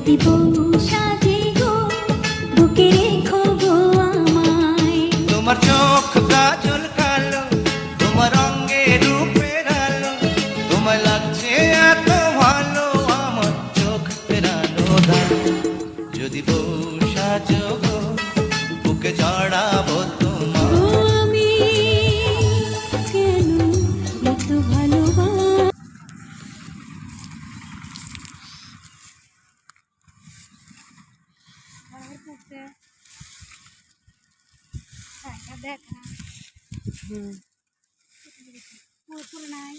যদি বউ সাজে গো বুকে রেখো গো আমায়। তোমার চোখ কাজল কালো, তোমার অঙ্গে রূপের আলো, তোমায় লাগছে এত ভালো আমার চোখ ফেরানো দাও। যদি বউ সাজো গো বুকে জড়াবো তোমার। ও আমি কেন এত ভালোবাসি। দেখা পুরো নাই।